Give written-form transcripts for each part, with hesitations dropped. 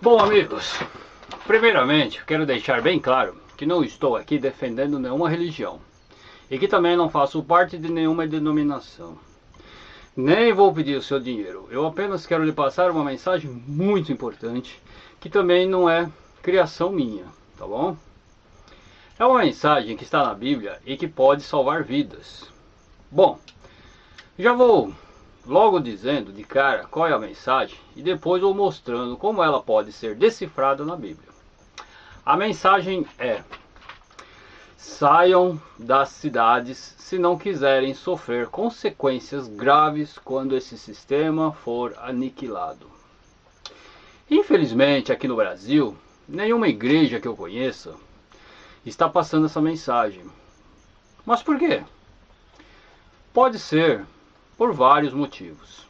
Bom, amigos, primeiramente quero deixar bem claro que não estou aqui defendendo nenhuma religião e que também não faço parte de nenhuma denominação. Nem vou pedir o seu dinheiro. Eu apenas quero lhe passar uma mensagem muito importante que também não é criação minha, tá bom? É uma mensagem que está na Bíblia e que pode salvar vidas. Bom, já vou logo dizendo de cara qual é a mensagem e depois vou mostrando como ela pode ser decifrada na Bíblia. A mensagem é: saiam das cidades se não quiserem sofrer consequências graves quando esse sistema for aniquilado. Infelizmente, aqui no Brasil, nenhuma igreja que eu conheça está passando essa mensagem. Mas por quê? Pode ser por vários motivos.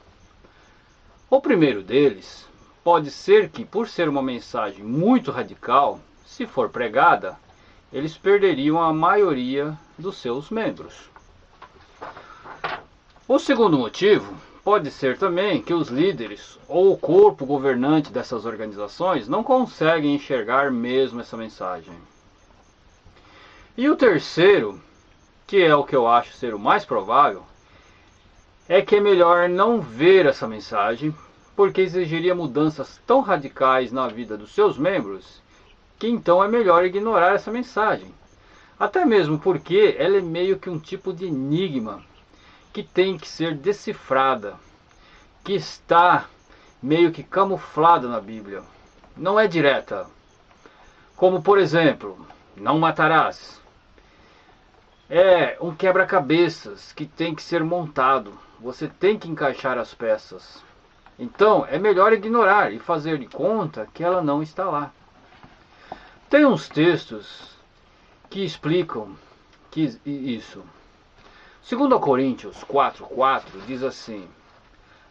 O primeiro deles pode ser que, por ser uma mensagem muito radical, se for pregada, eles perderiam a maioria dos seus membros. O segundo motivo pode ser também que os líderes ou o corpo governante dessas organizações não conseguem enxergar mesmo essa mensagem. E o terceiro, que é o que eu acho ser o mais provável, é que é melhor não ver essa mensagem, porque exigiria mudanças tão radicais na vida dos seus membros, que então é melhor ignorar essa mensagem. Até mesmo porque ela é meio que um tipo de enigma que tem que ser decifrada, que está meio que camuflada na Bíblia. Não é direta. Como por exemplo, não matarás. É um quebra-cabeças que tem que ser montado. Você tem que encaixar as peças. Então é melhor ignorar e fazer de conta que ela não está lá. Tem uns textos que explicam isso. 2 Coríntios 4,4 diz assim: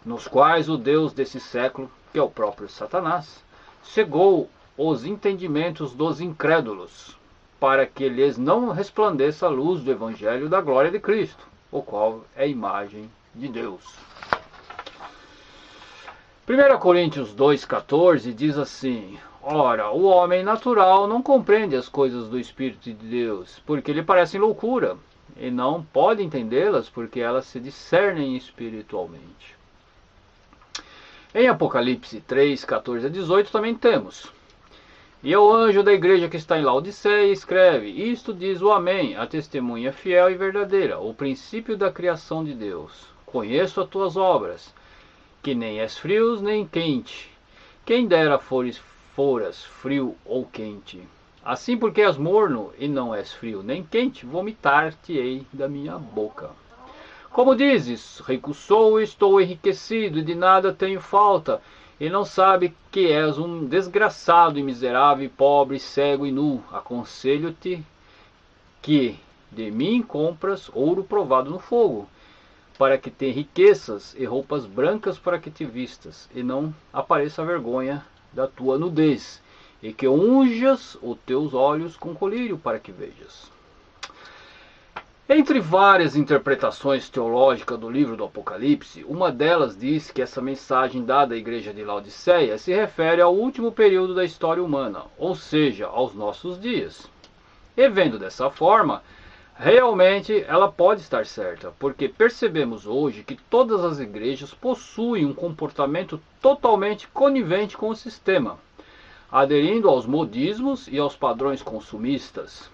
nos quais o Deus desse século, que é o próprio Satanás, cegou os entendimentos dos incrédulos, para que lhes não resplandeça a luz do Evangelho da glória de Cristo, o qual é a imagem de Deus. 1 Coríntios 2,14 diz assim: ora, o homem natural não compreende as coisas do Espírito de Deus, porque lhe parecem loucura, e não pode entendê-las, porque elas se discernem espiritualmente. Em Apocalipse 3,14 a 18 também temos: e o anjo da igreja que está em Laodiceia escreve: isto diz o Amém, a testemunha fiel e verdadeira, o princípio da criação de Deus. Conheço as tuas obras, que nem és frio nem quente. Quem dera foras frio ou quente. Assim, porque és morno e não és frio nem quente, vomitar-te-ei da minha boca. Como dizes, rico sou e estou enriquecido, e de nada tenho falta, e não sabe que és um desgraçado e miserável, e pobre, cego e nu. Aconselho-te que de mim compras ouro provado no fogo, para que tenha riquezas e roupas brancas para que te vistas, e não apareça a vergonha da tua nudez, e que unjas os teus olhos com colírio para que vejas. Entre várias interpretações teológicas do livro do Apocalipse, uma delas diz que essa mensagem dada à igreja de Laodiceia se refere ao último período da história humana, ou seja, aos nossos dias. E vendo dessa forma, realmente ela pode estar certa, porque percebemos hoje que todas as igrejas possuem um comportamento totalmente conivente com o sistema, aderindo aos modismos e aos padrões consumistas.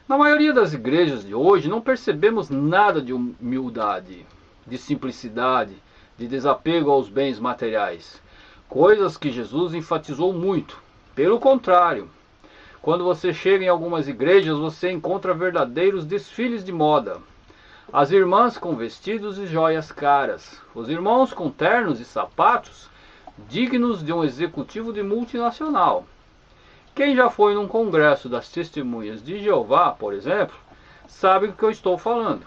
Na maioria das igrejas de hoje não percebemos nada de humildade, de simplicidade, de desapego aos bens materiais, coisas que Jesus enfatizou muito. Pelo contrário, quando você chega em algumas igrejas, você encontra verdadeiros desfiles de moda. As irmãs com vestidos e joias caras, os irmãos com ternos e sapatos dignos de um executivo de multinacional. Quem já foi num congresso das testemunhas de Jeová, por exemplo, sabe do que eu estou falando.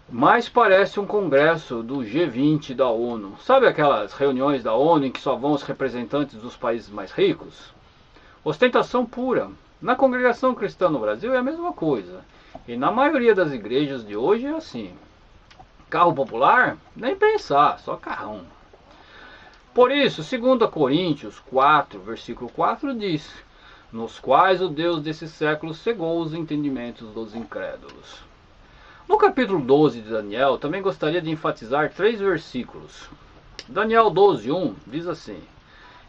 Mas parece um congresso do G20 da ONU. Sabe aquelas reuniões da ONU em que só vão os representantes dos países mais ricos? Ostentação pura. Na congregação cristã no Brasil é a mesma coisa. E na maioria das igrejas de hoje é assim. Carro popular? Nem pensar, só carrão. Por isso, 2 Coríntios 4, versículo 4 diz: nos quais o Deus desse século cegou os entendimentos dos incrédulos. No capítulo 12 de Daniel, também gostaria de enfatizar 3 versículos. Daniel 12:1 diz assim: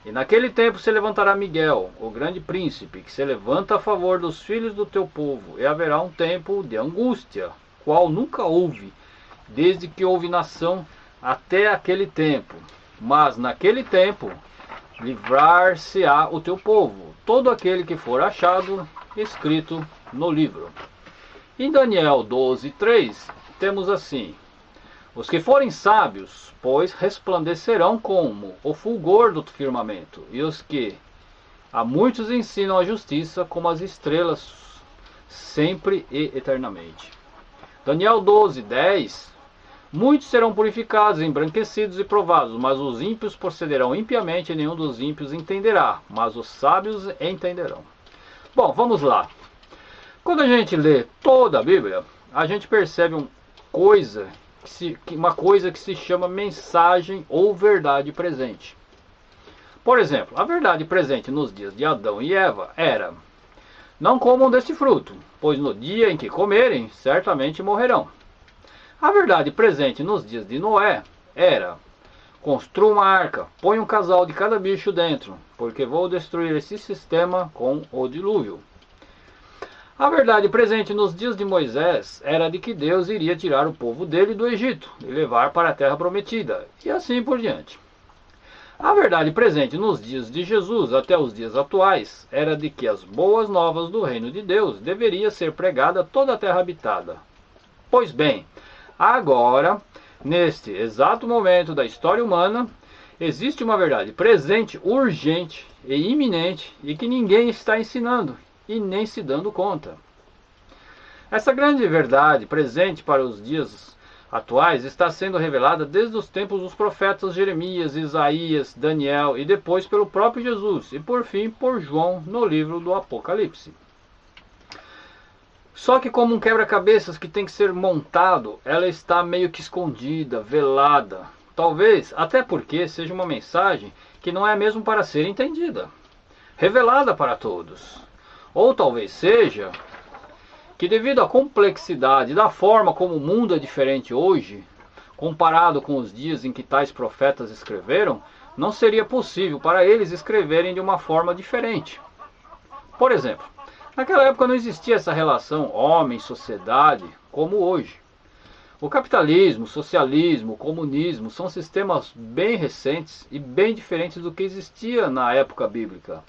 e naquele tempo se levantará Miguel, o grande príncipe, que se levanta a favor dos filhos do teu povo, e haverá um tempo de angústia, qual nunca houve, desde que houve nação até aquele tempo. Mas naquele tempo livrar-se-á o teu povo, todo aquele que for achado escrito no livro. Em Daniel 12:3 temos assim: os que forem sábios, pois, resplandecerão como o fulgor do firmamento, e os que a muitos ensinam a justiça como as estrelas, sempre e eternamente. Daniel 12:10 muitos serão purificados, embranquecidos e provados, mas os ímpios procederão impiamente, e nenhum dos ímpios entenderá, mas os sábios entenderão. Bom, vamos lá. Quando a gente lê toda a Bíblia, a gente percebe uma coisa que se chama mensagem ou verdade presente. Por exemplo, a verdade presente nos dias de Adão e Eva era: não comam deste fruto, pois no dia em que comerem, certamente morrerão. A verdade presente nos dias de Noé era: construa uma arca, põe um casal de cada bicho dentro, porque vou destruir esse sistema com o dilúvio. A verdade presente nos dias de Moisés era de que Deus iria tirar o povo dele do Egito e levar para a terra prometida, e assim por diante. A verdade presente nos dias de Jesus até os dias atuais era de que as boas novas do reino de Deus deveria ser pregada a toda a terra habitada. Pois bem, agora, neste exato momento da história humana, existe uma verdade presente, urgente e iminente, e que ninguém está ensinando e nem se dando conta. Essa grande verdade presente para os dias atuais está sendo revelada desde os tempos dos profetas Jeremias, Isaías, Daniel e depois pelo próprio Jesus e por fim por João no livro do Apocalipse. Só que como um quebra-cabeças que tem que ser montado, ela está meio que escondida, velada. Talvez até porque seja uma mensagem que não é mesmo para ser entendida, revelada para todos. Ou talvez seja que devido à complexidade da forma como o mundo é diferente hoje, comparado com os dias em que tais profetas escreveram, não seria possível para eles escreverem de uma forma diferente. Por exemplo, naquela época não existia essa relação homem-sociedade como hoje. O capitalismo, o socialismo, o comunismo são sistemas bem recentes e bem diferentes do que existia na época bíblica.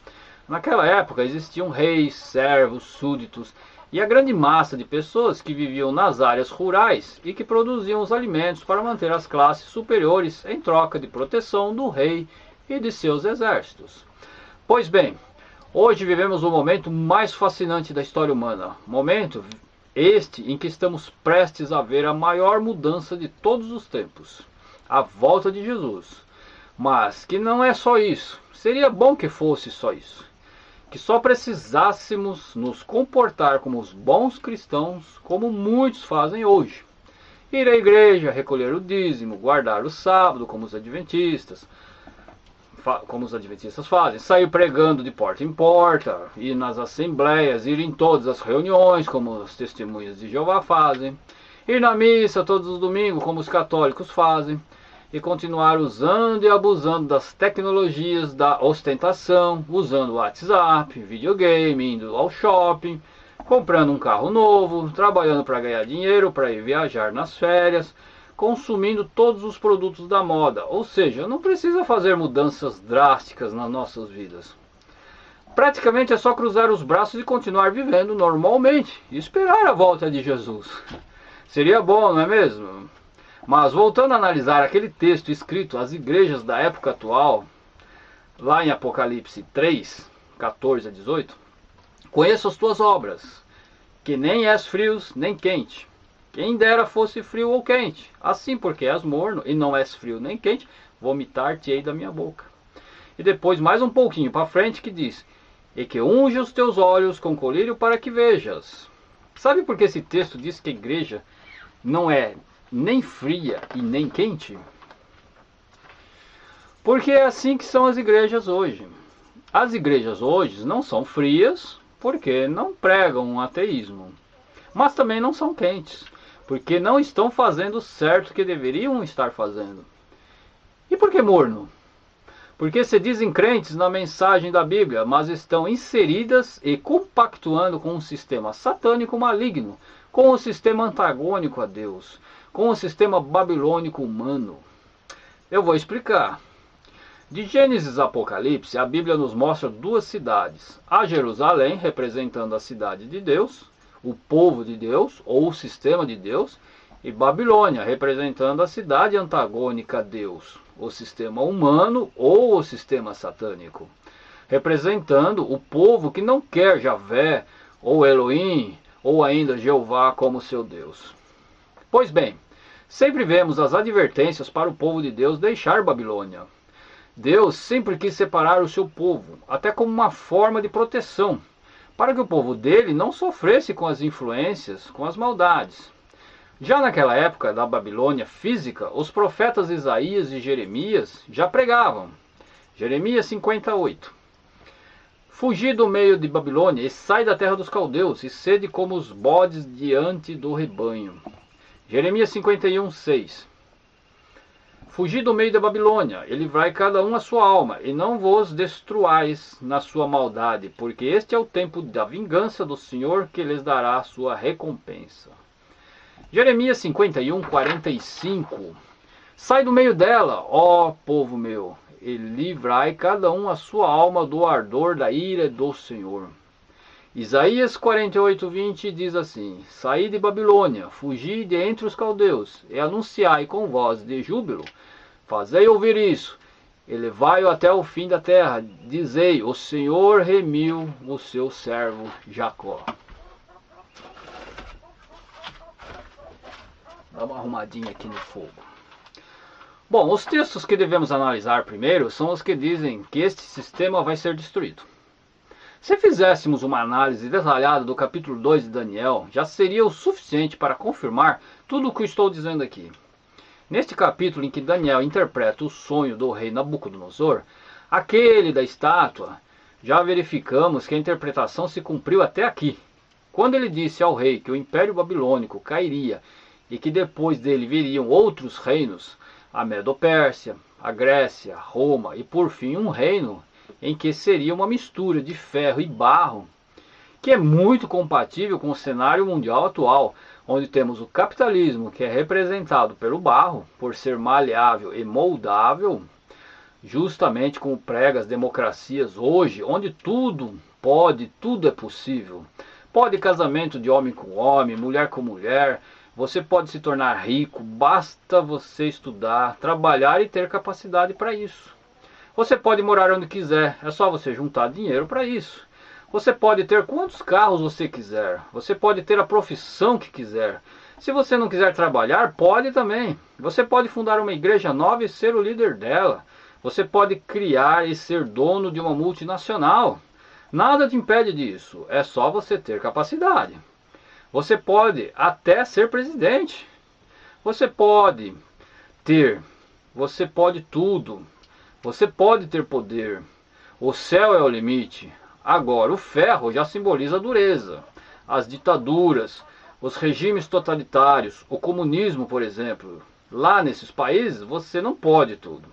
Naquela época existiam reis, servos, súditos e a grande massa de pessoas que viviam nas áreas rurais e que produziam os alimentos para manter as classes superiores em troca de proteção do rei e de seus exércitos. Pois bem, hoje vivemos o momento mais fascinante da história humana, momento este em que estamos prestes a ver a maior mudança de todos os tempos, a volta de Jesus. Mas que não é só isso, seria bom que fosse só isso. Que só precisássemos nos comportar como os bons cristãos, como muitos fazem hoje. Ir à igreja, recolher o dízimo, guardar o sábado, como os adventistas fazem, sair pregando de porta em porta, ir nas assembleias, ir em todas as reuniões, como os testemunhas de Jeová fazem, ir na missa todos os domingos, como os católicos fazem, e continuar usando e abusando das tecnologias da ostentação, usando o WhatsApp, videogame, indo ao shopping, comprando um carro novo, trabalhando para ganhar dinheiro, para ir viajar nas férias, consumindo todos os produtos da moda. Ou seja, não precisa fazer mudanças drásticas nas nossas vidas. Praticamente é só cruzar os braços e continuar vivendo normalmente e esperar a volta de Jesus. Seria bom, não é mesmo? Mas voltando a analisar aquele texto escrito às igrejas da época atual, lá em Apocalipse 3, 14 a 18, conheço as tuas obras, que nem és frio nem quente. Quem dera fosse frio ou quente. Assim, porque és morno e não és frio nem quente, vomitar-te-ei da minha boca. E depois mais um pouquinho para frente que diz: e que unge os teus olhos com colírio para que vejas. Sabe por que esse texto diz que a igreja não é nem fria e nem quente? Porque é assim que são as igrejas hoje. As igrejas hoje não são frias, porque não pregam um ateísmo. Mas também não são quentes, porque não estão fazendo certo o que deveriam estar fazendo. E por que morno? Porque se dizem crentes na mensagem da Bíblia, mas estão inseridas e compactuando com um sistema satânico maligno, com o sistema antagônico a Deus, com o sistema babilônico humano. Eu vou explicar. De Gênesis a Apocalipse, a Bíblia nos mostra duas cidades. A Jerusalém, representando a cidade de Deus, o povo de Deus, ou o sistema de Deus, e Babilônia, representando a cidade antagônica a Deus, o sistema humano ou o sistema satânico, representando o povo que não quer Javé, ou Elohim, ou ainda Jeová como seu Deus. Pois bem, sempre vemos as advertências para o povo de Deus deixar Babilônia. Deus sempre quis separar o seu povo, até como uma forma de proteção, para que o povo dele não sofresse com as influências, com as maldades. Já naquela época da Babilônia física, os profetas Isaías e Jeremias já pregavam. Jeremias 58. Fugi do meio de Babilônia e sai da terra dos caldeus, e sede como os bodes diante do rebanho. Jeremias 51, 6. Fugi do meio da Babilônia, e livrai cada um a sua alma, e não vos destruais na sua maldade, porque este é o tempo da vingança do Senhor, que lhes dará a sua recompensa. Jeremias 51, 45. Sai do meio dela, ó povo meu, e livrai cada um a sua alma do ardor da ira do Senhor. Isaías 48, 20 diz assim: Saí de Babilônia, fugi de entre os caldeus, e anunciai com voz de júbilo, fazei ouvir isso, e levai-o até o fim da terra, dizei, o Senhor remiu o seu servo Jacó. Dá uma arrumadinha aqui no fogo. Bom, os textos que devemos analisar primeiro são os que dizem que este sistema vai ser destruído. Se fizéssemos uma análise detalhada do capítulo 2 de Daniel, já seria o suficiente para confirmar tudo o que estou dizendo aqui. Neste capítulo em que Daniel interpreta o sonho do rei Nabucodonosor, aquele da estátua, já verificamos que a interpretação se cumpriu até aqui. Quando ele disse ao rei que o Império Babilônico cairia e que depois dele viriam outros reinos, a Medo-Pérsia, a Grécia, Roma e por fim um reino em que seria uma mistura de ferro e barro, que é muito compatível com o cenário mundial atual, onde temos o capitalismo, que é representado pelo barro, por ser maleável e moldável, justamente como prega as democracias hoje, onde tudo pode, tudo é possível. Pode casamento de homem com homem, mulher com mulher. Você pode se tornar rico, basta você estudar, trabalhar e ter capacidade para isso. Você pode morar onde quiser, é só você juntar dinheiro para isso. Você pode ter quantos carros você quiser, você pode ter a profissão que quiser. Se você não quiser trabalhar, pode também. Você pode fundar uma igreja nova e ser o líder dela. Você pode criar e ser dono de uma multinacional. Nada te impede disso, é só você ter capacidade. Você pode até ser presidente. Você pode tudo. Você pode ter poder. O céu é o limite. Agora, o ferro já simboliza a dureza. As ditaduras, os regimes totalitários, o comunismo, por exemplo. Lá nesses países, você não pode tudo.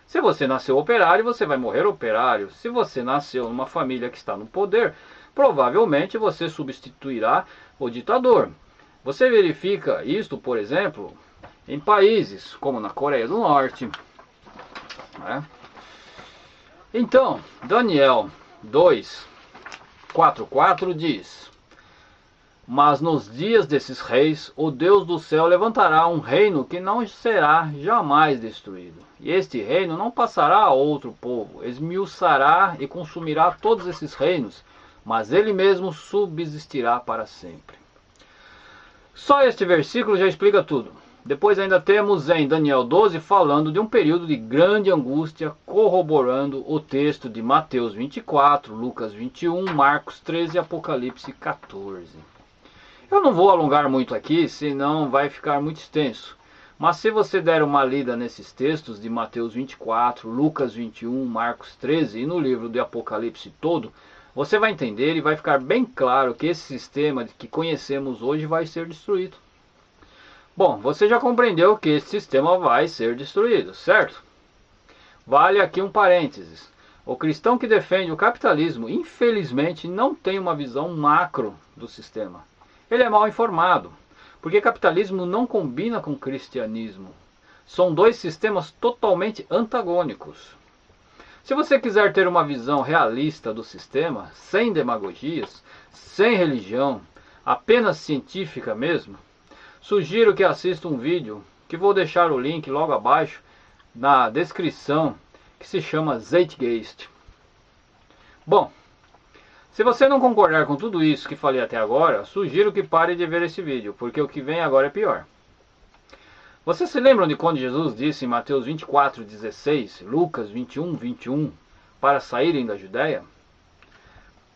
Se você nasceu operário, você vai morrer operário. Se você nasceu numa família que está no poder, provavelmente você substituirá o ditador. Você verifica isto, por exemplo, em países como na Coreia do Norte. Né? Então, Daniel 2:4 diz: Mas nos dias desses reis, o Deus do céu levantará um reino que não será jamais destruído. E este reino não passará a outro povo, esmiuçará e consumirá todos esses reinos, mas ele mesmo subsistirá para sempre. Só este versículo já explica tudo. Depois ainda temos em Daniel 12 falando de um período de grande angústia, corroborando o texto de Mateus 24, Lucas 21, Marcos 13 e Apocalipse 14. Eu não vou alongar muito aqui, senão vai ficar muito extenso. Mas se você der uma lida nesses textos de Mateus 24, Lucas 21, Marcos 13 e no livro do Apocalipse todo, você vai entender e vai ficar bem claro que esse sistema que conhecemos hoje vai ser destruído. Bom, você já compreendeu que esse sistema vai ser destruído, certo? Vale aqui um parênteses. O cristão que defende o capitalismo, infelizmente, não tem uma visão macro do sistema. Ele é mal informado, porque capitalismo não combina com cristianismo. São dois sistemas totalmente antagônicos. Se você quiser ter uma visão realista do sistema, sem demagogias, sem religião, apenas científica mesmo, sugiro que assista um vídeo, que vou deixar o link logo abaixo, na descrição, que se chama Zeitgeist. Bom, se você não concordar com tudo isso que falei até agora, sugiro que pare de ver esse vídeo, porque o que vem agora é pior. Vocês se lembram de quando Jesus disse em Mateus 24:16, Lucas 21:21, para saírem da Judéia?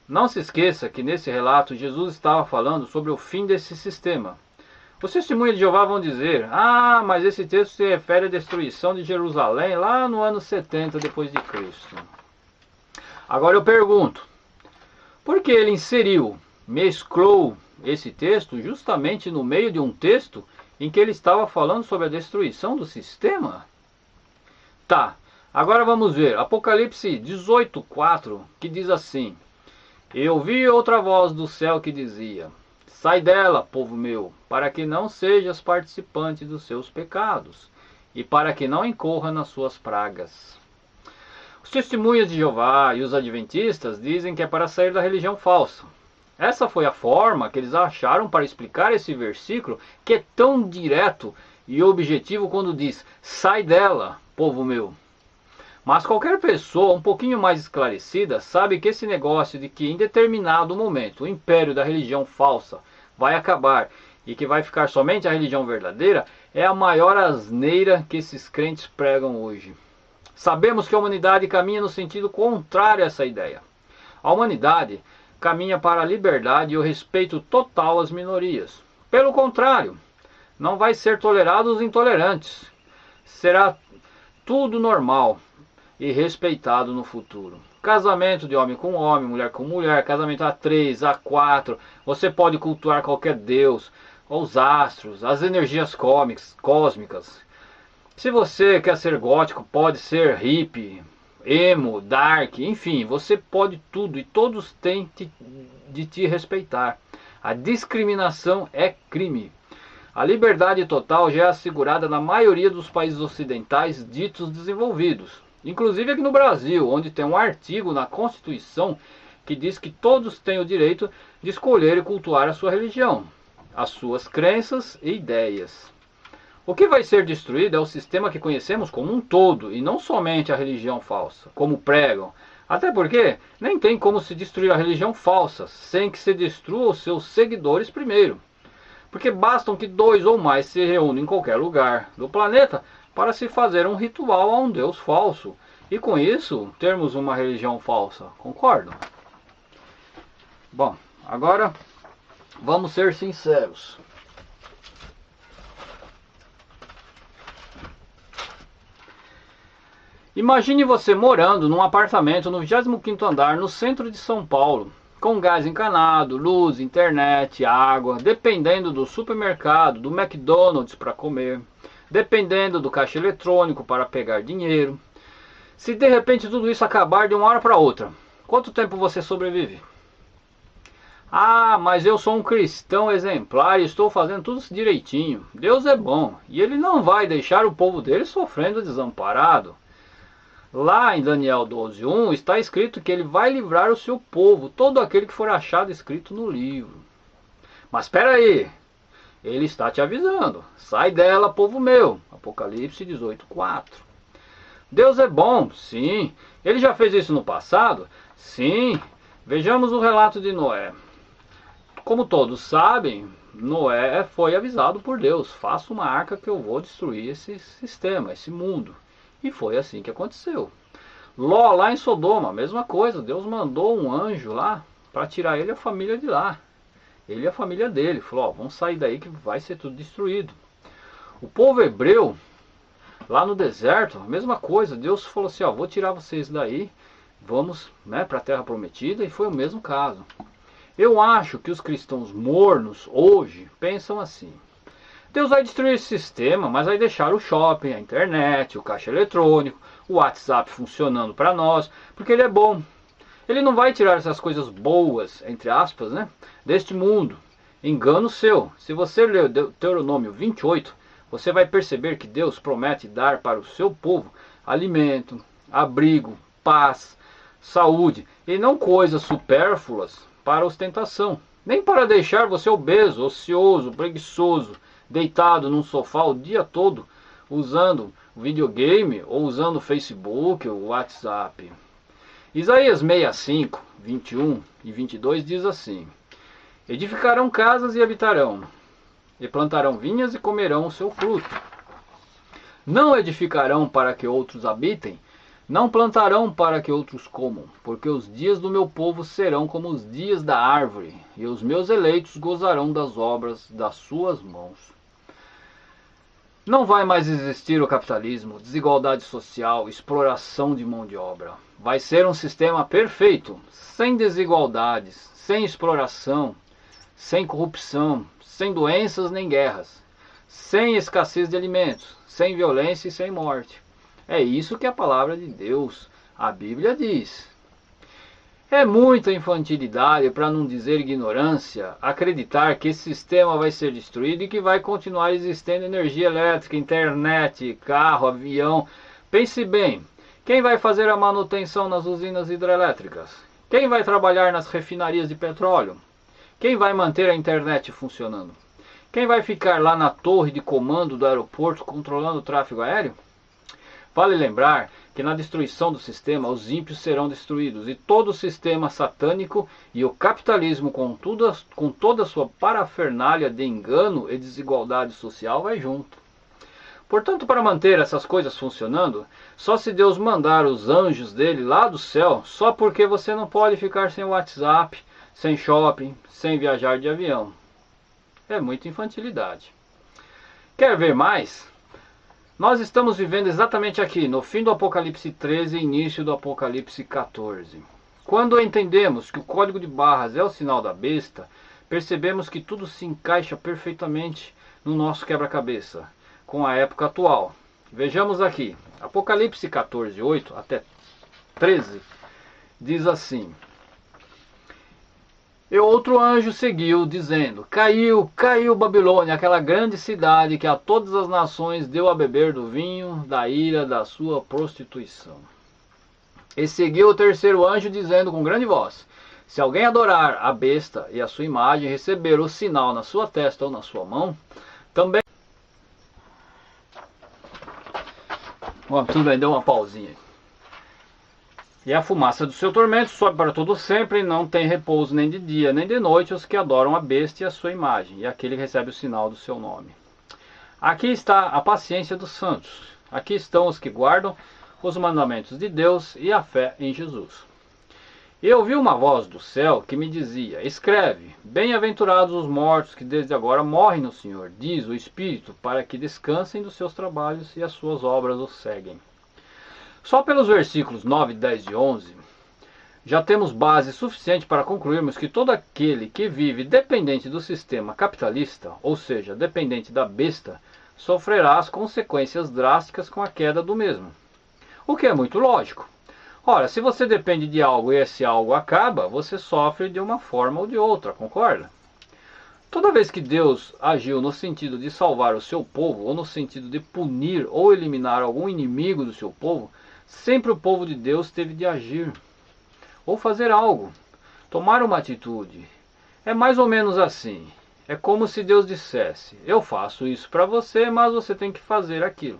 Não se esqueça que nesse relato Jesus estava falando sobre o fim desse sistema. Os testemunhas de Jeová vão dizer: ah, mas esse texto se refere à destruição de Jerusalém lá no ano 70 depois de Cristo. Agora eu pergunto, por que ele mesclou esse texto justamente no meio de um texto em que ele estava falando sobre a destruição do sistema? Tá, agora vamos ver Apocalipse 18:4, que diz assim: eu ouvi outra voz do céu que dizia: sai dela, povo meu, para que não sejas participante dos seus pecados, e para que não incorra nas suas pragas. Os testemunhas de Jeová e os adventistas dizem que é para sair da religião falsa. Essa foi a forma que eles acharam para explicar esse versículo, que é tão direto e objetivo quando diz: sai dela, povo meu. Mas qualquer pessoa um pouquinho mais esclarecida sabe que esse negócio de que em determinado momento o império da religião falsa vai acabar e que vai ficar somente a religião verdadeira é a maior asneira que esses crentes pregam hoje. Sabemos que a humanidade caminha no sentido contrário a essa ideia. A humanidade caminha para a liberdade e o respeito total às minorias. Pelo contrário, não vai ser tolerado os intolerantes. Será tudo normal e respeitado no futuro. Casamento de homem com homem, mulher com mulher, casamento A3, A4, você pode cultuar qualquer deus, os astros, as energias cósmicas. Se você quer ser gótico, pode ser hippie, emo, dark, enfim, você pode tudo e todos têm de te respeitar. A discriminação é crime. A liberdade total já é assegurada na maioria dos países ocidentais ditos desenvolvidos. Inclusive aqui no Brasil, onde tem um artigo na Constituição que diz que todos têm o direito de escolher e cultuar a sua religião, as suas crenças e ideias. O que vai ser destruído é o sistema que conhecemos como um todo, e não somente a religião falsa, como pregam. Até porque nem tem como se destruir a religião falsa, sem que se destrua os seus seguidores primeiro. Porque bastam que 2 ou mais se reúnam em qualquer lugar do planeta para se fazer um ritual a um Deus falso. E com isso, termos uma religião falsa. Concordam? Bom, agora vamos ser sinceros. Imagine você morando num apartamento no 25º andar no centro de São Paulo, com gás encanado, luz, internet, água, dependendo do supermercado, do McDonald's para comer, dependendo do caixa eletrônico para pegar dinheiro. Se de repente tudo isso acabar de uma hora para outra, quanto tempo você sobrevive? Ah, mas eu sou um cristão exemplar e estou fazendo tudo direitinho. Deus é bom e Ele não vai deixar o povo dele sofrendo desamparado. Lá em Daniel 12:1 está escrito que Ele vai livrar o seu povo, todo aquele que for achado escrito no livro. Mas espera aí, Ele está te avisando. Sai dela, povo meu. Apocalipse 18:4. Deus é bom, sim. Ele já fez isso no passado? Sim. Vejamos o relato de Noé. Como todos sabem, Noé foi avisado por Deus: faça uma arca que eu vou destruir esse sistema, esse mundo. E foi assim que aconteceu. Ló, lá em Sodoma, a mesma coisa. Deus mandou um anjo lá para tirar ele e a família de lá. Ele e a família dele. Falou: ó, vamos sair daí que vai ser tudo destruído. O povo hebreu, lá no deserto, a mesma coisa. Deus falou assim, ó, vou tirar vocês daí, vamos, né, para a terra prometida, e foi o mesmo caso. Eu acho que os cristãos mornos hoje pensam assim: Deus vai destruir esse sistema, mas vai deixar o shopping, a internet, o caixa eletrônico, o WhatsApp funcionando para nós, porque Ele é bom. Ele não vai tirar essas coisas boas, entre aspas, né, deste mundo. Engano seu. Se você ler Deuteronômio 28, você vai perceber que Deus promete dar para o seu povo alimento, abrigo, paz, saúde, e não coisas supérfluas para ostentação, nem para deixar você obeso, ocioso, preguiçoso, deitado num sofá o dia todo, usando videogame ou usando o Facebook ou o WhatsApp. Isaías 65, 21 e 22 diz assim: edificarão casas e habitarão, e plantarão vinhas e comerão o seu fruto. Não edificarão para que outros habitem, não plantarão para que outros comam, porque os dias do meu povo serão como os dias da árvore, e os meus eleitos gozarão das obras das suas mãos. Não vai mais existir o capitalismo, desigualdade social, exploração de mão de obra. Vai ser um sistema perfeito, sem desigualdades, sem exploração, sem corrupção, sem doenças nem guerras, sem escassez de alimentos, sem violência e sem morte. É isso que a palavra de Deus, a Bíblia diz. É muita infantilidade, para não dizer ignorância, acreditar que esse sistema vai ser destruído e que vai continuar existendo energia elétrica, internet, carro, avião. Pense bem, quem vai fazer a manutenção nas usinas hidrelétricas? Quem vai trabalhar nas refinarias de petróleo? Quem vai manter a internet funcionando? Quem vai ficar lá na torre de comando do aeroporto controlando o tráfego aéreo? Vale lembrar que na destruição do sistema os ímpios serão destruídos, e todo o sistema satânico e o capitalismo com toda a sua parafernália de engano e desigualdade social vai junto. Portanto, para manter essas coisas funcionando, só se Deus mandar os anjos dele lá do céu, só porque você não pode ficar sem WhatsApp, sem shopping, sem viajar de avião. É muita infantilidade. Quer ver mais? Nós estamos vivendo exatamente aqui, no fim do Apocalipse 13 e início do Apocalipse 14. Quando entendemos que o código de barras é o sinal da besta, percebemos que tudo se encaixa perfeitamente no nosso quebra-cabeça, com a época atual. Vejamos aqui, Apocalipse 14, 8 até 13, diz assim: E outro anjo seguiu, dizendo: Caiu, caiu Babilônia, aquela grande cidade que a todas as nações deu a beber do vinho da ira da sua prostituição. E seguiu o terceiro anjo, dizendo com grande voz: Se alguém adorar a besta e a sua imagem, receber o sinal na sua testa ou na sua mão, também... Bom, tudo bem, deu uma pausinha. E a fumaça do seu tormento sobe para todo sempre, e não tem repouso nem de dia nem de noite os que adoram a besta e a sua imagem, e aquele que recebe o sinal do seu nome. Aqui está a paciência dos santos. Aqui estão os que guardam os mandamentos de Deus e a fé em Jesus. E eu ouvi uma voz do céu que me dizia: Escreve, bem-aventurados os mortos que desde agora morrem no Senhor, diz o Espírito, para que descansem dos seus trabalhos e as suas obras os seguem. Só pelos versículos 9, 10 e 11, já temos base suficiente para concluirmos que todo aquele que vive dependente do sistema capitalista, ou seja, dependente da besta, sofrerá as consequências drásticas com a queda do mesmo. O que é muito lógico. Ora, se você depende de algo e esse algo acaba, você sofre de uma forma ou de outra, concorda? Toda vez que Deus agiu no sentido de salvar o seu povo, ou no sentido de punir ou eliminar algum inimigo do seu povo, sempre o povo de Deus teve de agir, ou fazer algo, tomar uma atitude. É mais ou menos assim. É como se Deus dissesse: eu faço isso para você, mas você tem que fazer aquilo.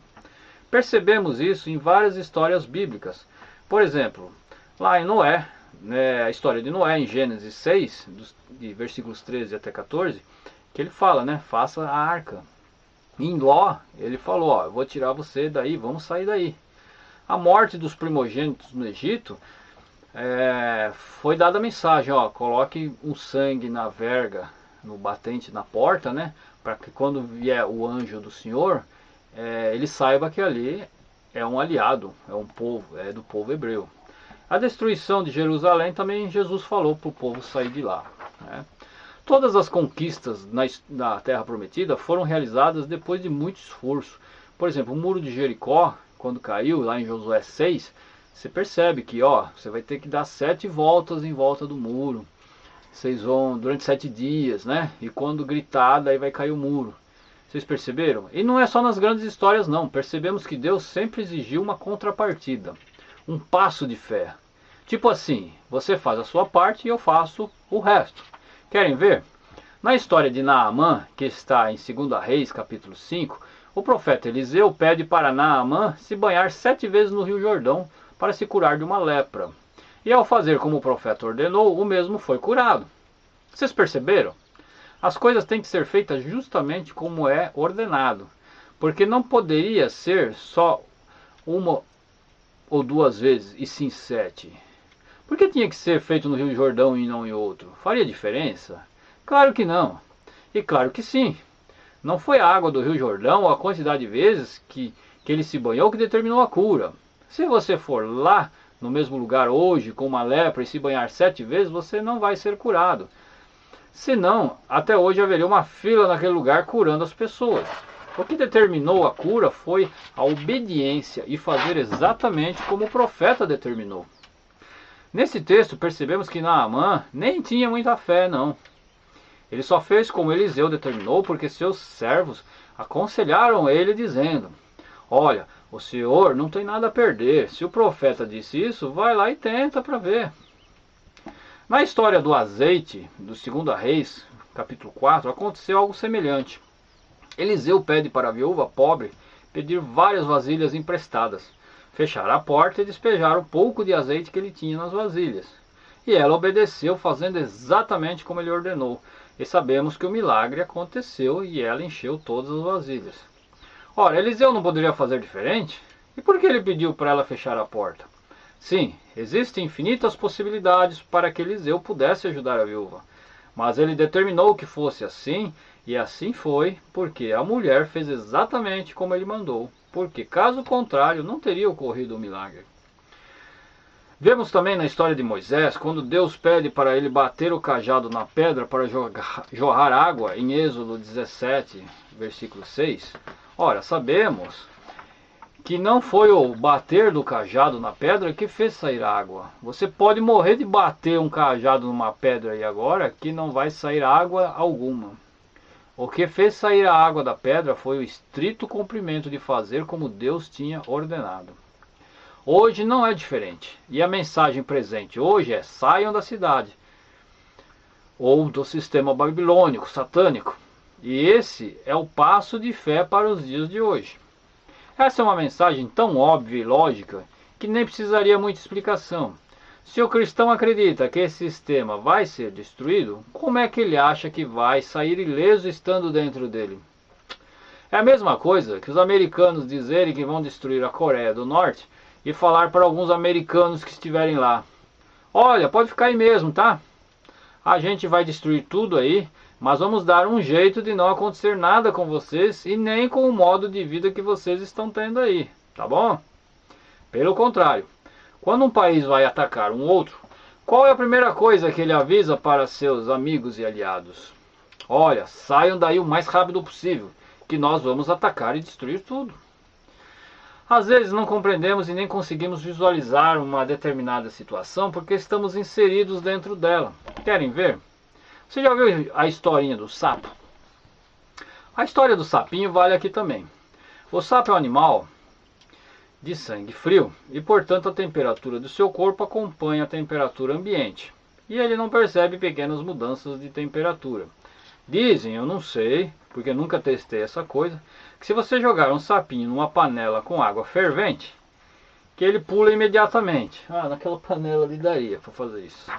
Percebemos isso em várias histórias bíblicas. Por exemplo, lá em Noé, a história de Noé, em Gênesis 6, de versículos 13 até 14, que ele fala, né, faça a arca. Em Ló, ele falou: ó, eu vou tirar você daí, vamos sair daí. A morte dos primogênitos no Egito, foi dada a mensagem: ó, coloque um sangue na verga, no batente na porta, né, para que quando vier o anjo do Senhor, ele saiba que ali é um aliado, é um povo, é do povo hebreu. A destruição de Jerusalém também Jesus falou para o povo sair de lá, né? Todas as conquistas na Terra Prometida foram realizadas depois de muito esforço. Por exemplo, o muro de Jericó, quando caiu lá em Josué 6, você percebe que você vai ter que dar 7 voltas em volta do muro. Vocês vão durante 7 dias, né? E quando gritar, daí vai cair o muro. Vocês perceberam? E não é só nas grandes histórias não. Percebemos que Deus sempre exigiu uma contrapartida. Um passo de fé. Tipo assim, você faz a sua parte e eu faço o resto. Querem ver? Na história de Naamã, que está em 2 Reis, capítulo 5, o profeta Eliseu pede para Naamã se banhar 7 vezes no Rio Jordão para se curar de uma lepra. E ao fazer como o profeta ordenou, o mesmo foi curado. Vocês perceberam? As coisas têm que ser feitas justamente como é ordenado. Porque não poderia ser só 1 ou 2 vezes, e sim 7. Por que tinha que ser feito no Rio Jordão e não em outro? Faria diferença? Claro que não. E claro que sim. Não foi a água do Rio Jordão ou a quantidade de vezes que ele se banhou que determinou a cura. Se você for lá no mesmo lugar hoje com uma lepra e se banhar 7 vezes, você não vai ser curado. Senão, até hoje haveria uma fila naquele lugar curando as pessoas. O que determinou a cura foi a obediência e fazer exatamente como o profeta determinou. Nesse texto percebemos que Naamã nem tinha muita fé não. Ele só fez como Eliseu determinou porque seus servos aconselharam ele dizendo: olha, o senhor não tem nada a perder. Se o profeta disse isso, vai lá e tenta para ver. Na história do azeite, do 2 Reis, capítulo 4, aconteceu algo semelhante. Eliseu pede para a viúva pobre pedir várias vasilhas emprestadas, fechar a porta e despejar o pouco de azeite que ele tinha nas vasilhas. E ela obedeceu, fazendo exatamente como ele ordenou. E sabemos que o milagre aconteceu e ela encheu todas as vasilhas. Ora, Eliseu não poderia fazer diferente? E por que ele pediu para ela fechar a porta? Sim, existem infinitas possibilidades para que Eliseu pudesse ajudar a viúva. Mas ele determinou que fosse assim, e assim foi, porque a mulher fez exatamente como ele mandou. Porque caso contrário, não teria ocorrido o milagre. Vemos também na história de Moisés, quando Deus pede para ele bater o cajado na pedra para jorrar água, em Êxodo 17, versículo 6. Ora, sabemos que não foi o bater do cajado na pedra que fez sair água. Você pode morrer de bater um cajado numa pedra aí agora, que não vai sair água alguma. O que fez sair a água da pedra foi o estrito cumprimento de fazer como Deus tinha ordenado. Hoje não é diferente. E a mensagem presente hoje é: saiam da cidade. Ou do sistema babilônico, satânico. E esse é o passo de fé para os dias de hoje. Essa é uma mensagem tão óbvia e lógica que nem precisaria muita explicação. Se o cristão acredita que esse sistema vai ser destruído, como é que ele acha que vai sair ileso estando dentro dele? É a mesma coisa que os americanos dizerem que vão destruir a Coreia do Norte e falar para alguns americanos que estiverem lá: olha, pode ficar aí mesmo, tá? A gente vai destruir tudo aí, mas vamos dar um jeito de não acontecer nada com vocês e nem com o modo de vida que vocês estão tendo aí, tá bom? Pelo contrário, quando um país vai atacar um outro, qual é a primeira coisa que ele avisa para seus amigos e aliados? Olha, saiam daí o mais rápido possível, que nós vamos atacar e destruir tudo. Às vezes não compreendemos e nem conseguimos visualizar uma determinada situação porque estamos inseridos dentro dela. Querem ver? Você já viu a historinha do sapo? A história do sapinho vale aqui também. O sapo é um animal de sangue frio e, portanto, a temperatura do seu corpo acompanha a temperatura ambiente. E ele não percebe pequenas mudanças de temperatura. Dizem, eu não sei, porque nunca testei essa coisa, que se você jogar um sapinho numa panela com água fervente, que ele pula imediatamente. Ah, naquela panela ali daria para fazer isso.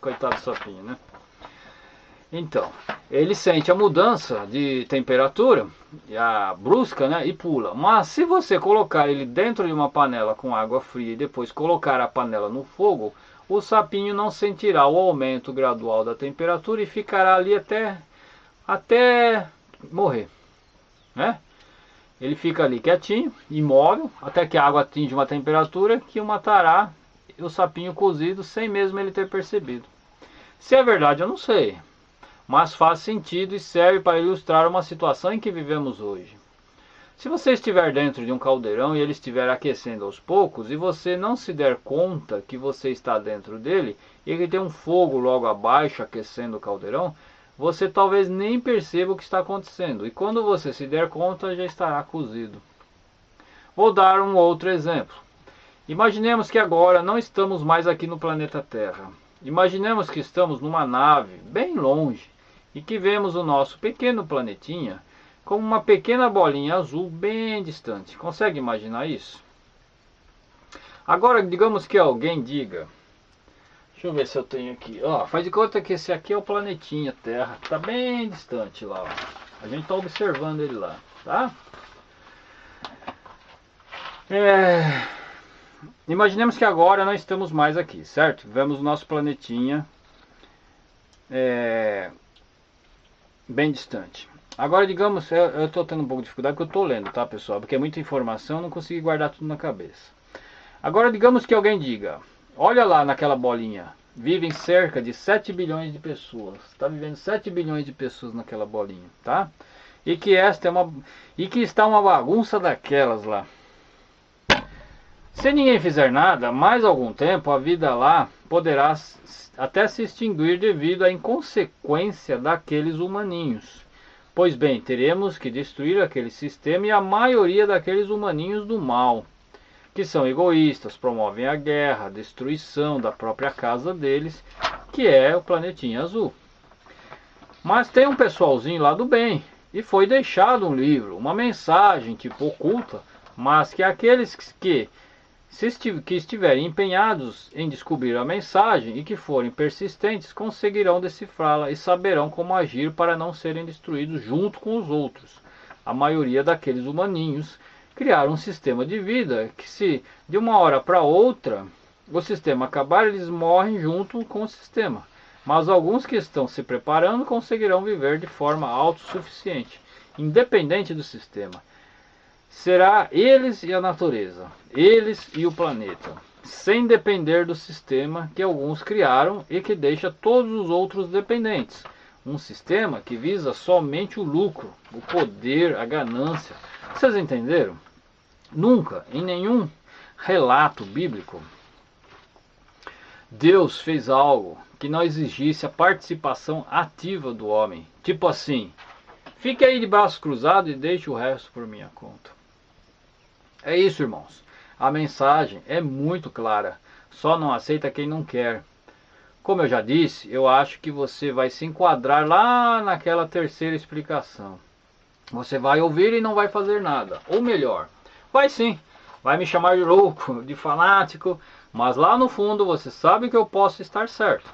Coitado do sapinho, né? Então, ele sente a mudança de temperatura, a brusca, né, e pula. Mas se você colocar ele dentro de uma panela com água fria e depois colocar a panela no fogo, o sapinho não sentirá o aumento gradual da temperatura e ficará ali até morrer, né? Ele fica ali quietinho, imóvel, até que a água atinge uma temperatura que o matará, o sapinho cozido, sem mesmo ele ter percebido. Se é verdade, eu não sei, mas faz sentido e serve para ilustrar uma situação em que vivemos hoje. Se você estiver dentro de um caldeirão e ele estiver aquecendo aos poucos, e você não se der conta que você está dentro dele, e que tem um fogo logo abaixo aquecendo o caldeirão, você talvez nem perceba o que está acontecendo, e quando você se der conta, já estará cozido. Vou dar um outro exemplo. Imaginemos que agora não estamos mais aqui no planeta Terra. Imaginemos que estamos numa nave bem longe e que vemos o nosso pequeno planetinha como uma pequena bolinha azul bem distante. Consegue imaginar isso? Agora, digamos que alguém diga... Deixa eu ver se eu tenho aqui. Ó, faz de conta que esse aqui é o planetinha Terra. Está bem distante lá. Ó. A gente está observando ele lá. Tá? Imaginemos que agora não estamos mais aqui, certo? Vemos o nosso planetinha bem distante. Agora, digamos, eu estou tendo um pouco de dificuldade porque eu estou lendo, tá, pessoal? Porque é muita informação, eu não consegui guardar tudo na cabeça. Agora, digamos que alguém diga... Olha lá naquela bolinha, vivem cerca de 7 bilhões de pessoas. Está vivendo 7 bilhões de pessoas naquela bolinha, tá? E que está uma bagunça daquelas lá. Se ninguém fizer nada, mais algum tempo a vida lá poderá até se extinguir devido à inconsequência daqueles humaninhos. Pois bem, teremos que destruir aquele sistema e a maioria daqueles humaninhos do mal, que são egoístas, promovem a guerra, a destruição da própria casa deles, que é o planetinha azul. Mas tem um pessoalzinho lá do bem, e foi deixado um livro, uma mensagem tipo oculta, mas que aqueles que estiverem empenhados em descobrir a mensagem e que forem persistentes, conseguirão decifrá-la e saberão como agir para não serem destruídos junto com os outros. A maioria daqueles humaninhos criaram um sistema de vida que, se de uma hora para outra o sistema acabar, eles morrem junto com o sistema. Mas alguns que estão se preparando conseguirão viver de forma autossuficiente, independente do sistema. Será eles e a natureza, eles e o planeta, sem depender do sistema que alguns criaram e que deixa todos os outros dependentes. Um sistema que visa somente o lucro, o poder, a ganância. Vocês entenderam? Nunca, em nenhum relato bíblico, Deus fez algo que não exigisse a participação ativa do homem. Tipo assim, fique aí de braços cruzados e deixe o resto por minha conta. É isso, irmãos. A mensagem é muito clara. Só não aceita quem não quer. Como eu já disse, eu acho que você vai se enquadrar lá naquela terceira explicação. Você vai ouvir e não vai fazer nada. Ou melhor, vai sim. Vai me chamar de louco, de fanático. Mas lá no fundo você sabe que eu posso estar certo.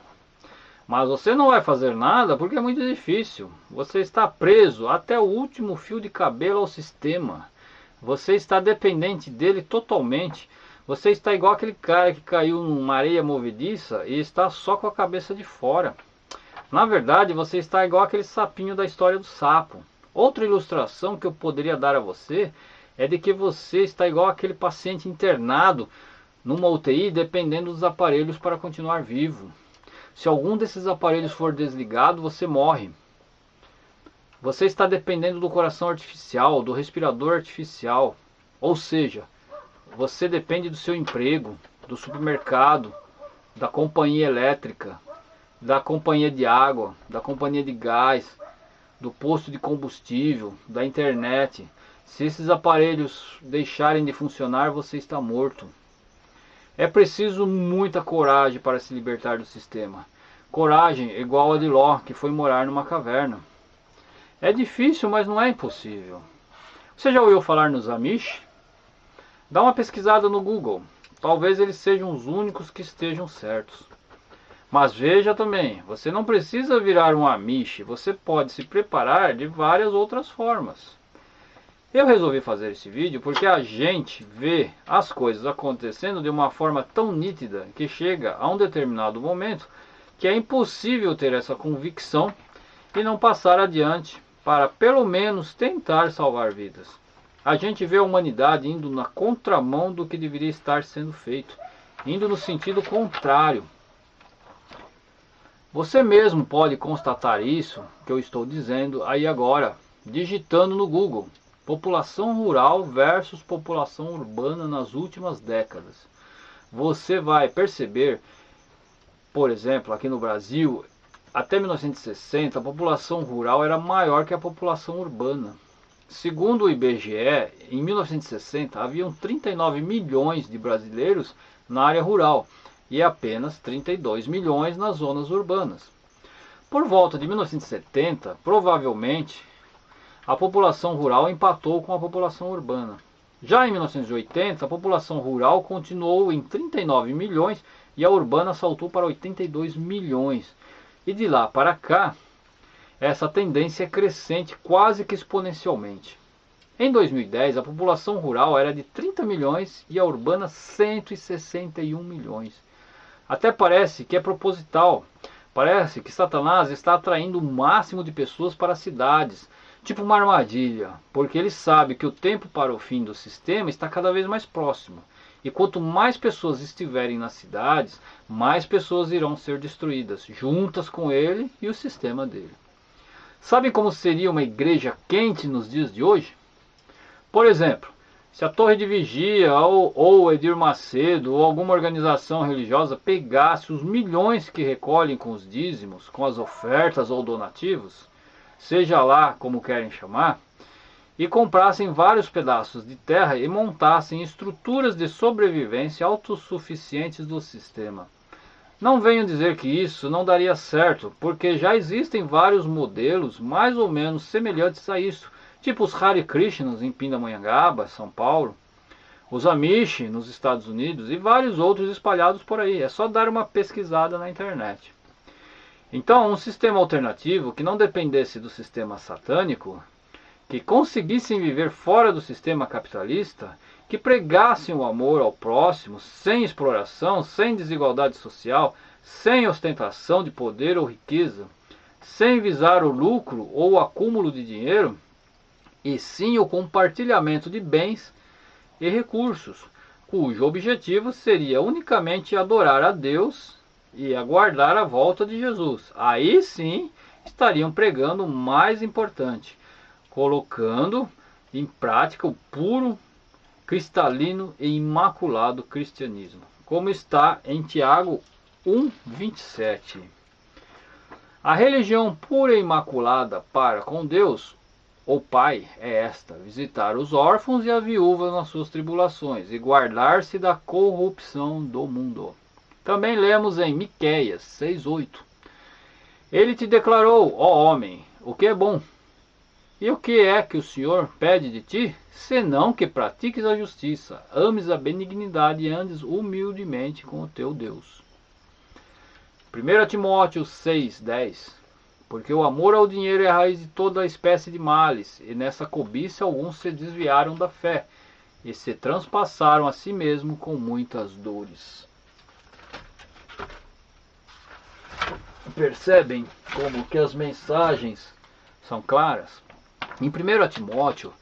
Mas você não vai fazer nada porque é muito difícil. Você está preso até o último fio de cabelo ao sistema. Você está dependente dele totalmente. Você está igual aquele cara que caiu numa areia movediça e está só com a cabeça de fora. Na verdade, você está igual aquele sapinho da história do sapo. Outra ilustração que eu poderia dar a você é de que você está igual aquele paciente internado numa UTI dependendo dos aparelhos para continuar vivo. Se algum desses aparelhos for desligado, você morre. Você está dependendo do coração artificial, do respirador artificial. Ou seja, você depende do seu emprego, do supermercado, da companhia elétrica, da companhia de água, da companhia de gás, do posto de combustível, da internet. Se esses aparelhos deixarem de funcionar, você está morto. É preciso muita coragem para se libertar do sistema. Coragem igual a de Ló, que foi morar numa caverna. É difícil, mas não é impossível. Você já ouviu falar nos Amish? Dá uma pesquisada no Google. Talvez eles sejam os únicos que estejam certos. Mas veja também, você não precisa virar um Amish. Você pode se preparar de várias outras formas. Eu resolvi fazer esse vídeo porque a gente vê as coisas acontecendo de uma forma tão nítida que chega a um determinado momento que é impossível ter essa convicção e não passar adiante para pelo menos tentar salvar vidas. A gente vê a humanidade indo na contramão do que deveria estar sendo feito, indo no sentido contrário. Você mesmo pode constatar isso que eu estou dizendo aí agora, digitando no Google: população rural versus população urbana nas últimas décadas. Você vai perceber, por exemplo, aqui no Brasil, até 1960, a população rural era maior que a população urbana. Segundo o IBGE, em 1960 haviam 39 milhões de brasileiros na área rural e apenas 32 milhões nas zonas urbanas. Por volta de 1970, provavelmente, a população rural empatou com a população urbana. Já em 1980, a população rural continuou em 39 milhões e a urbana saltou para 82 milhões. E de lá para cá, essa tendência é crescente quase que exponencialmente. Em 2010, a população rural era de 30 milhões e a urbana 161 milhões. Até parece que é proposital. Parece que Satanás está atraindo o máximo de pessoas para as cidades, tipo uma armadilha, porque ele sabe que o tempo para o fim do sistema está cada vez mais próximo. E quanto mais pessoas estiverem nas cidades, mais pessoas irão ser destruídas, juntas com ele e o sistema dele. Sabem como seria uma igreja quente nos dias de hoje? Por exemplo, se a Torre de Vigia ou Edir Macedo ou alguma organização religiosa pegasse os milhões que recolhem com os dízimos, com as ofertas ou donativos, seja lá como querem chamar, e comprassem vários pedaços de terra e montassem estruturas de sobrevivência autossuficientes do sistema. Não venho dizer que isso não daria certo, porque já existem vários modelos mais ou menos semelhantes a isso, tipo os Hare Krishnas em Pindamonhangaba, São Paulo, os Amish nos Estados Unidos e vários outros espalhados por aí. É só dar uma pesquisada na internet. Então, um sistema alternativo que não dependesse do sistema satânico, que conseguissem viver fora do sistema capitalista, que pregassem o amor ao próximo, sem exploração, sem desigualdade social, sem ostentação de poder ou riqueza, sem visar o lucro ou o acúmulo de dinheiro, e sim o compartilhamento de bens e recursos, cujo objetivo seria unicamente adorar a Deus e aguardar a volta de Jesus. Aí sim estariam pregando o mais importante, colocando em prática o puro, cristalino e imaculado cristianismo, como está em Tiago 1:27. A religião pura e imaculada para com Deus, o Pai, é esta: visitar os órfãos e as viúvas nas suas tribulações e guardar-se da corrupção do mundo. Também lemos em Miqueias 6:8. Ele te declarou, ó homem, o que é bom. E o que é que o Senhor pede de ti? Senão que pratiques a justiça, ames a benignidade e andes humildemente com o teu Deus. 1 Timóteo 6:10. Porque o amor ao dinheiro é a raiz de toda espécie de males, e nessa cobiça alguns se desviaram da fé, e se transpassaram a si mesmo com muitas dores. Percebem como que as mensagens são claras? Em 1 Timóteo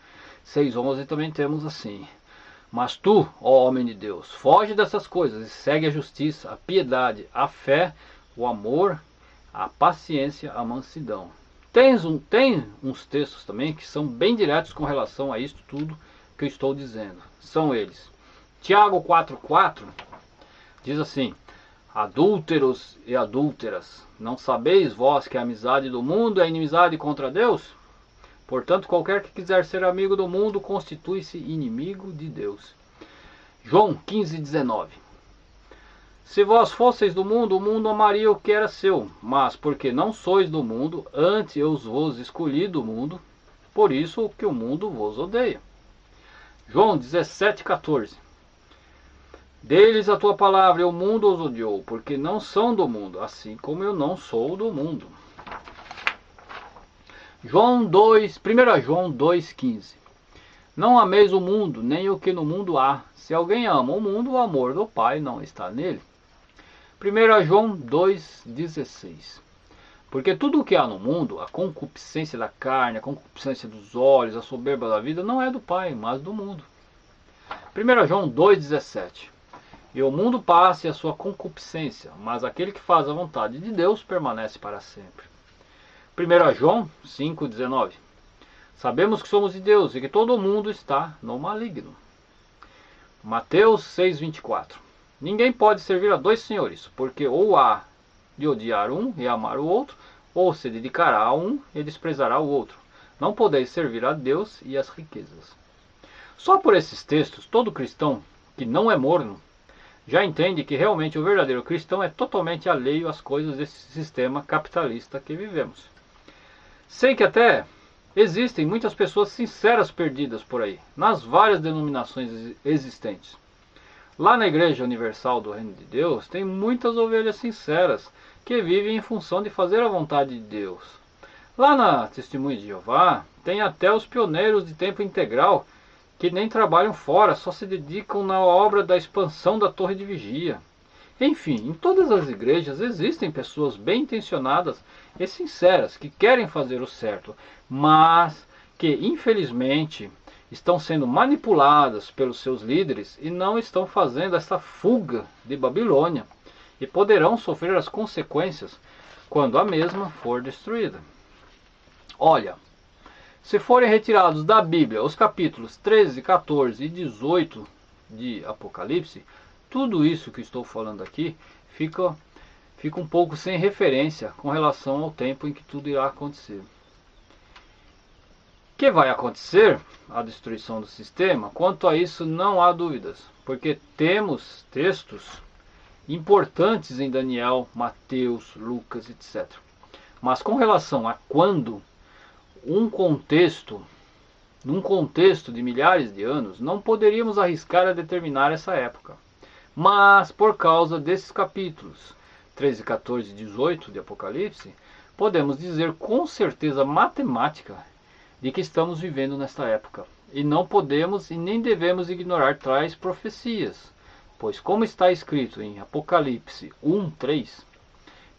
6:11 também temos assim: mas tu, ó homem de Deus, foge dessas coisas e segue a justiça, a piedade, a fé, o amor, a paciência, a mansidão. Tem uns textos também que são bem diretos com relação a isto tudo que eu estou dizendo. São eles. Tiago 4:4 diz assim: adúlteros e adúlteras, não sabeis vós que a amizade do mundo é inimizade contra Deus? Portanto, qualquer que quiser ser amigo do mundo constitui-se inimigo de Deus. João 15:19. Se vós fosseis do mundo, o mundo amaria o que era seu. Mas porque não sois do mundo, antes eu vos escolhi do mundo, por isso que o mundo vos odeia. João 17:14. Deles a tua palavra, e o mundo os odiou, porque não são do mundo, assim como eu não sou do mundo. 1 João 2,15. Não ameis o mundo, nem o que no mundo há. Se alguém ama o mundo, o amor do Pai não está nele. 1 João 2,16. Porque tudo o que há no mundo, a concupiscência da carne, a concupiscência dos olhos, a soberba da vida, não é do Pai, mas do mundo. 1 João 2,17. E o mundo passa e a sua concupiscência, mas aquele que faz a vontade de Deus permanece para sempre. 1 João 5,19. Sabemos que somos de Deus e que todo o mundo está no maligno. Mateus 6,24. Ninguém pode servir a dois senhores, porque ou há de odiar um e amar o outro, ou se dedicará a um e desprezará o outro. Não podeis servir a Deus e às riquezas. Só por esses textos, todo cristão que não é morno já entende que realmente o verdadeiro cristão é totalmente alheio às coisas desse sistema capitalista que vivemos. Sei que até existem muitas pessoas sinceras perdidas por aí, nas várias denominações existentes. Lá na Igreja Universal do Reino de Deus, tem muitas ovelhas sinceras que vivem em função de fazer a vontade de Deus. Lá na Testemunha de Jeová, tem até os pioneiros de tempo integral que nem trabalham fora, só se dedicam na obra da expansão da torre de vigia. Enfim, em todas as igrejas existem pessoas bem intencionadas e sinceras que querem fazer o certo, mas que infelizmente estão sendo manipuladas pelos seus líderes e não estão fazendo essa fuga de Babilônia e poderão sofrer as consequências quando a mesma for destruída. Olha, se forem retirados da Bíblia os capítulos 13, 14 e 18 de Apocalipse, tudo isso que estou falando aqui fica um pouco sem referência com relação ao tempo em que tudo irá acontecer. Que vai acontecer a destruição do sistema, quanto a isso não há dúvidas, porque temos textos importantes em Daniel, Mateus, Lucas, etc. Mas com relação a quando, num contexto de milhares de anos, não poderíamos arriscar a determinar essa época. Mas por causa desses capítulos 13, 14 e 18 de Apocalipse, podemos dizer com certeza matemática de que estamos vivendo nesta época. E não podemos e nem devemos ignorar tais profecias, pois como está escrito em Apocalipse 1:3,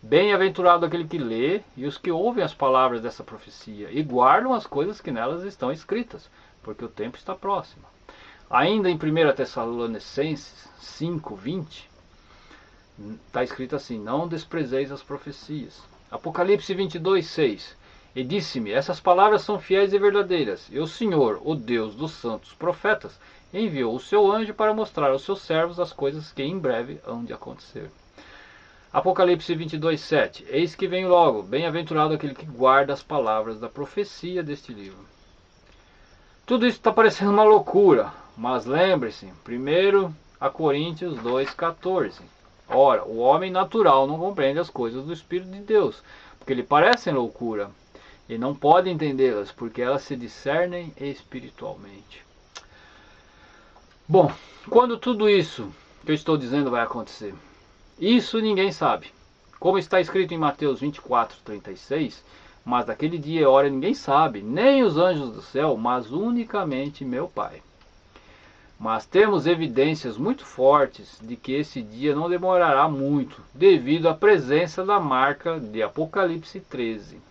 bem-aventurado aquele que lê e os que ouvem as palavras dessa profecia e guardam as coisas que nelas estão escritas, porque o tempo está próximo. Ainda em 1 Tessalonicenses 5:20, está escrito assim: não desprezeis as profecias. Apocalipse 22:6. E disse-me, essas palavras são fiéis e verdadeiras, e o Senhor, o Deus dos santos profetas, enviou o seu anjo para mostrar aos seus servos as coisas que em breve hão de acontecer. Apocalipse 22:7. Eis que venho logo, bem-aventurado aquele que guarda as palavras da profecia deste livro. Tudo isso está parecendo uma loucura, mas lembre-se, 1 Coríntios 2:14. Ora, o homem natural não compreende as coisas do Espírito de Deus, porque lhe parecem loucura, e não pode entendê-las, porque elas se discernem espiritualmente. Bom, quando tudo isso que eu estou dizendo vai acontecer? Isso ninguém sabe. Como está escrito em Mateus 24:36, mas daquele dia e hora ninguém sabe, nem os anjos do céu, mas unicamente meu Pai. Mas temos evidências muito fortes de que esse dia não demorará muito, devido à presença da marca de Apocalipse 13.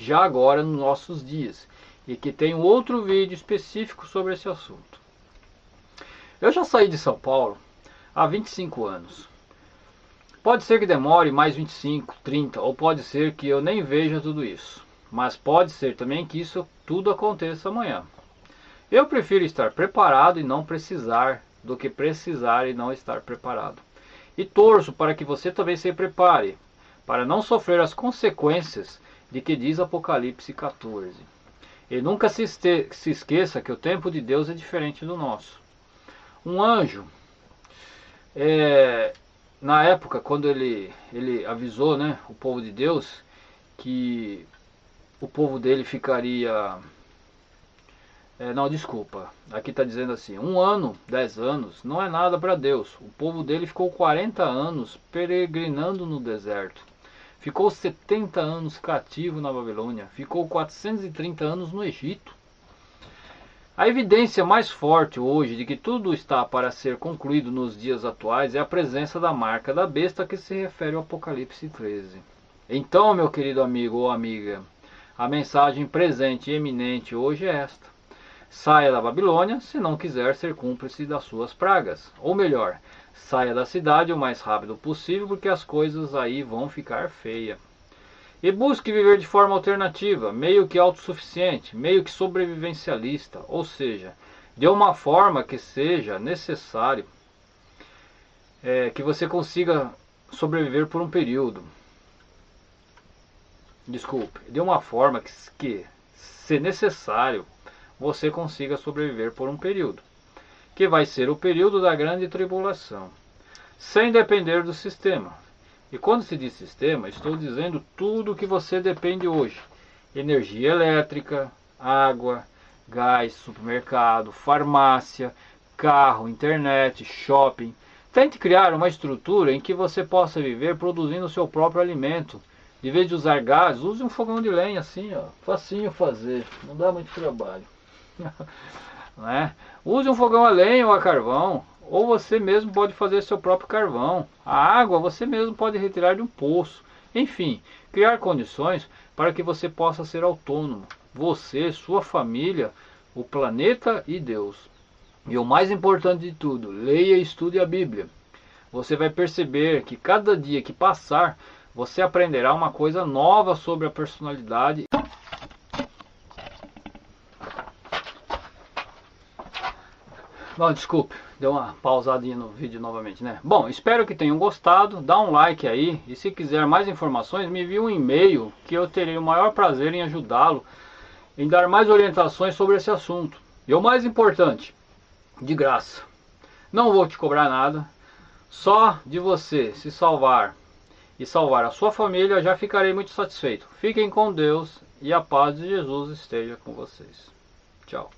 Já agora nos nossos dias, e que tem um outro vídeo específico sobre esse assunto. Eu já saí de São Paulo há 25 anos. Pode ser que demore mais 25, 30, ou pode ser que eu nem veja tudo isso. Mas pode ser também que isso tudo aconteça amanhã. Eu prefiro estar preparado e não precisar, do que precisar e não estar preparado. E torço para que você também se prepare, para não sofrer as consequências de que diz Apocalipse 14. E nunca se esqueça que o tempo de Deus é diferente do nosso. Um anjo, na época, quando ele avisou, né, o povo de Deus, que o povo dele ficaria... não, desculpa, aqui está dizendo assim, 1 ano, 10 anos, não é nada para Deus. O povo dele ficou 40 anos peregrinando no deserto. Ficou 70 anos cativo na Babilônia. Ficou 430 anos no Egito. A evidência mais forte hoje de que tudo está para ser concluído nos dias atuais é a presença da marca da besta que se refere ao Apocalipse 13. Então, meu querido amigo ou amiga, a mensagem presente e eminente hoje é esta: saia da Babilônia se não quiser ser cúmplice das suas pragas. Ou melhor, saia da cidade o mais rápido possível, porque as coisas aí vão ficar feias. E busque viver de forma alternativa, meio que autossuficiente, meio que sobrevivencialista, ou seja, de uma forma que seja necessário que você consiga sobreviver por um período. Desculpe, de uma forma que, se necessário, você consiga sobreviver por um período, que vai ser o período da grande tribulação, sem depender do sistema. E quando se diz sistema, estou dizendo tudo que você depende hoje: energia elétrica, água, gás, supermercado, farmácia, carro, internet, shopping. Tente criar uma estrutura em que você possa viver produzindo o seu próprio alimento. De vez de usar gás, use um fogão de lenha assim, ó, facinho fazer, não dá muito trabalho. Não é? Use um fogão a lenha ou a carvão, ou você mesmo pode fazer seu próprio carvão. A água você mesmo pode retirar de um poço. Enfim, criar condições para que você possa ser autônomo. Você, sua família, o planeta e Deus. E o mais importante de tudo, leia e estude a Bíblia. Você vai perceber que cada dia que passar, você aprenderá uma coisa nova sobre a personalidade. Bom, desculpe, deu uma pausadinha no vídeo novamente, né? Bom, espero que tenham gostado, dá um like aí, e se quiser mais informações, me envie um e-mail, que eu terei o maior prazer em ajudá-lo, em dar mais orientações sobre esse assunto. E o mais importante, de graça. Não vou te cobrar nada, só de você se salvar e salvar a sua família, já ficarei muito satisfeito. Fiquem com Deus e a paz de Jesus esteja com vocês. Tchau.